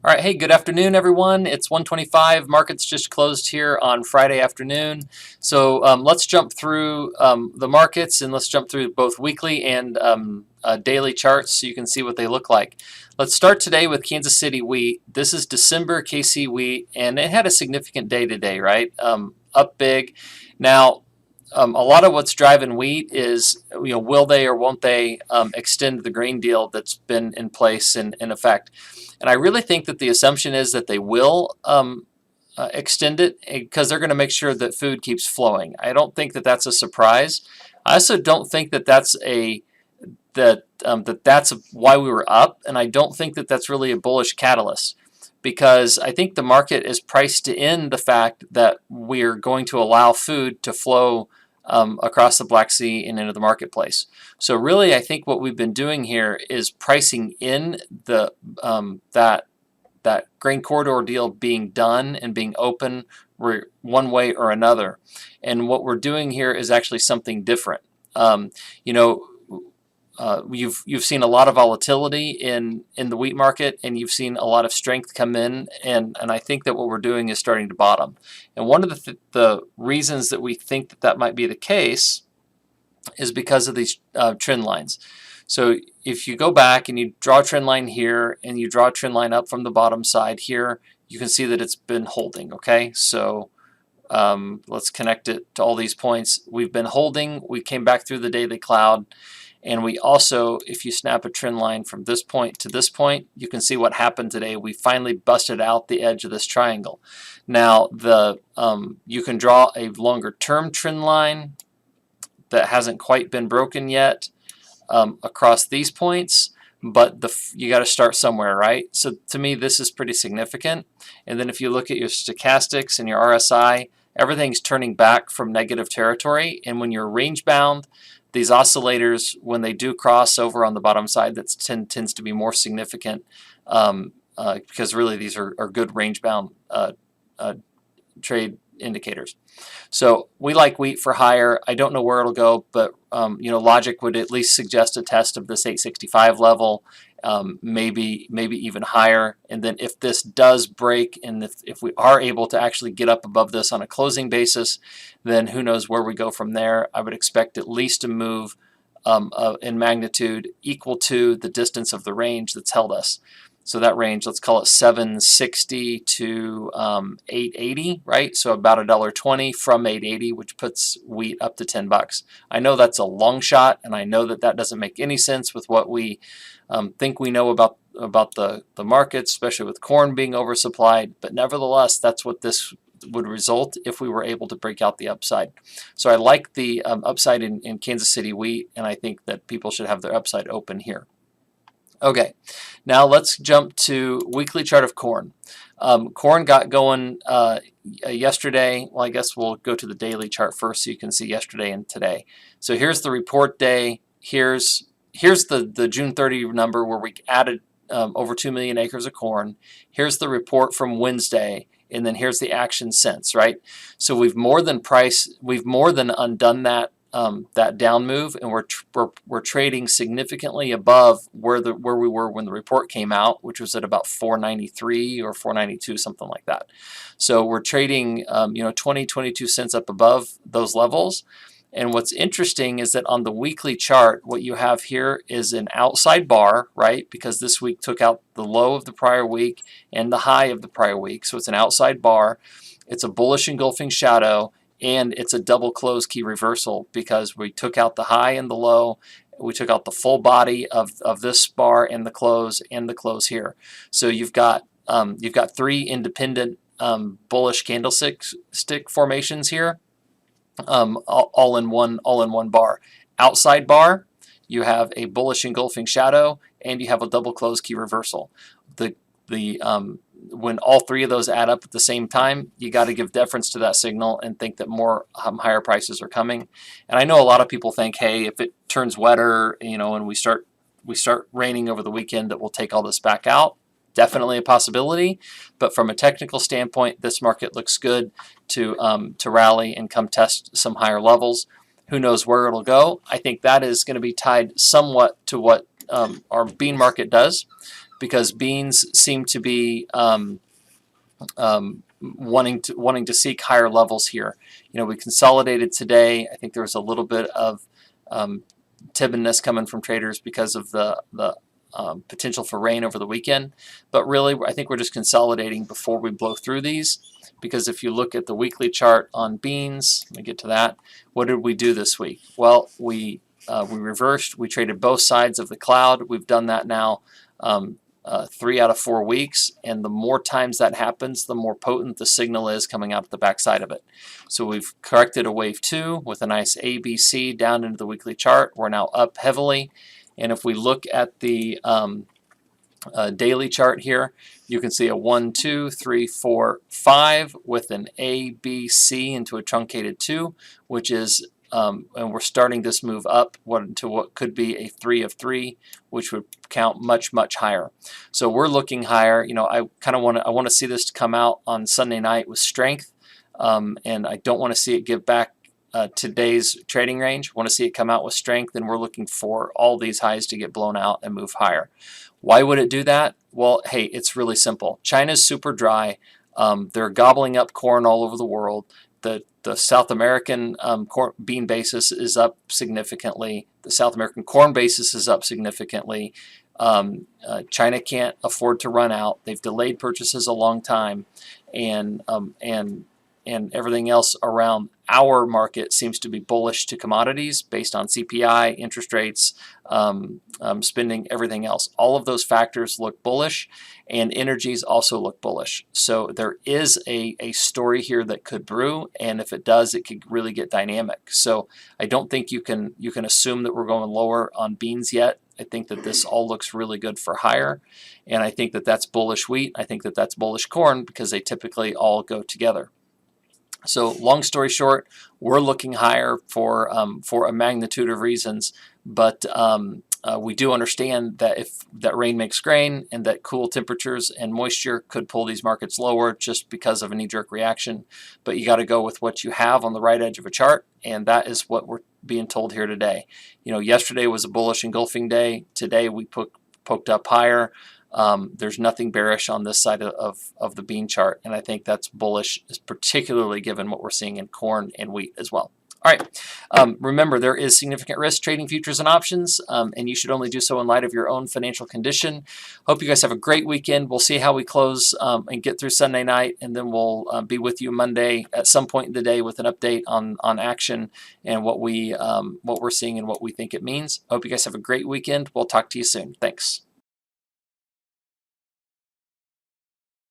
All right, hey, good afternoon, everyone. It's 1:25. Markets just closed here on Friday afternoon. So let's jump through the markets and let's jump through both weekly and daily charts so you can see what they look like. Let's start today with Kansas City wheat. This is December KC wheat, and it had a significant day today, right? Up big. Now, a lot of what's driving wheat is, will they or won't they extend the grain deal that's been in place and in effect? And I really think that the assumption is that they will extend it because they're going to make sure that food keeps flowing. I don't think that that's a surprise. I also don't think that that's why we were up, and I don't think that that's really a bullish catalyst because I think the market is priced in the fact that we're going to allow food to flow across the Black Sea and into the marketplace. So really, I think what we've been doing here is pricing in the that grain corridor deal being done and being open one way or another. And what we're doing here is actually something different. Um, you know, you've seen a lot of volatility in the wheat market, and you've seen a lot of strength come in, and I think that what we're doing is starting to bottom. And one of the reasons that we think that that might be the case is because of these trend lines. So if you go back and you draw a trend line here and you draw a trend line up from the bottom side here, you can see that it's been holding. Okay, so let's connect it to all these points. We've been holding. We came back through the daily cloud. And we also, if you snap a trend line from this point to this point, you can see what happened today. We finally busted out the edge of this triangle. Now, you can draw a longer term trend line that hasn't quite been broken yet across these points, but you got to start somewhere, right? So to me, this is pretty significant. And then if you look at your stochastics and your RSI, everything's turning back from negative territory. And when you're range bound, these oscillators, when they do cross over on the bottom side, that tends to be more significant because really these are good range-bound trade indicators. So we like wheat for higher. I don't know where it'll go, but logic would at least suggest a test of this 865 level, maybe even higher. And then if this does break, and if we are able to actually get up above this on a closing basis, then who knows where we go from there. I would expect at least a move in magnitude equal to the distance of the range that's held us. So that range, let's call it 760 to 880, right? So about $1.20 from 880, which puts wheat up to $10. I know that's a long shot, and I know that that doesn't make any sense with what we think we know about the markets, especially with corn being oversupplied. But nevertheless, that's what this would result if we were able to break out the upside. So I like the upside in Kansas City wheat, and I think that people should have their upside open here. Okay, now let's jump to weekly chart of corn. Corn got going yesterday. Well, I guess we'll go to the daily chart first so you can see yesterday and today. So here's the report day. Here's the June 30 number where we added over 2 million acres of corn. Here's the report from Wednesday, and then here's the action since, right? So we've more than undone that down move, and we're trading significantly above where we were when the report came out, which was at about 493 or 492, something like that. So we're trading 22 cents up above those levels. And what's interesting is that on the weekly chart, what you have here is an outside bar, right? Because this week took out the low of the prior week and the high of the prior week. So it's an outside bar. It's a bullish engulfing shadow, and it's a double close key reversal because we took out the high and the low. We took out the full body of this bar and the close here. So you've got three independent bullish candlestick formations here. All in one bar. Outside bar, you have a bullish engulfing shadow, and you have a double close key reversal. When all three of those add up at the same time, you got to give deference to that signal and think that more higher prices are coming. And I know a lot of people think, hey, if it turns wetter, and we start raining over the weekend, that we'll take all this back out. Definitely a possibility, but from a technical standpoint, this market looks good to rally and come test some higher levels. Who knows where it'll go? I think that is going to be tied somewhat to what our bean market does. because beans seem to be wanting to seek higher levels here. We consolidated today. I think there was a little bit of timidness coming from traders because of the potential for rain over the weekend. But really, I think we're just consolidating before we blow through these, because if you look at the weekly chart on beans, let me get to that. What did we do this week? Well, we reversed. We traded both sides of the cloud. We've done that now 3 out of 4 weeks, and the more times that happens, the more potent the signal is coming out of the backside of it. So we've corrected a wave 2 with a nice ABC down into the weekly chart. We're now up heavily, and if we look at the daily chart here, you can see a 1, 2, 3, 4, 5 with an A, B, C into a truncated 2, which is and we're starting this move up to what could be a 3 of 3, which would count much, much higher. So we're looking higher. I kind of want to see this come out on Sunday night with strength, and I don't want to see it give back today's trading range. I want to see it come out with strength, and we're looking for all these highs to get blown out and move higher. Why would it do that? Well, hey, it's really simple. China's super dry. They're gobbling up corn all over the world. The South American bean basis is up significantly. The South American corn basis is up significantly. China can't afford to run out. They've delayed purchases a long time, and everything else around our market seems to be bullish to commodities based on CPI, interest rates, spending, everything else. All of those factors look bullish, and energies also look bullish. So there is a story here that could brew, and if it does, it could really get dynamic. So I don't think you can assume that we're going lower on beans yet. I think that this all looks really good for higher, and I think that that's bullish wheat. I think that that's bullish corn, because they typically all go together. So long story short, we're looking higher for a magnitude of reasons, but we do understand that if that rain makes grain, and that cool temperatures and moisture could pull these markets lower just because of a knee-jerk reaction. But you got to go with what you have on the right edge of a chart, and that is what we're being told here today. Yesterday was a bullish engulfing day. Today we poked up higher. There's nothing bearish on this side of the bean chart, and I think that's bullish, particularly given what we're seeing in corn and wheat as well. All right, remember, there is significant risk trading futures and options, and you should only do so in light of your own financial condition. Hope you guys have a great weekend. We'll see how we close and get through Sunday night, and then we'll be with you Monday at some point in the day with an update on action and what we're seeing and what we think it means. Hope you guys have a great weekend. We'll talk to you soon. Thanks.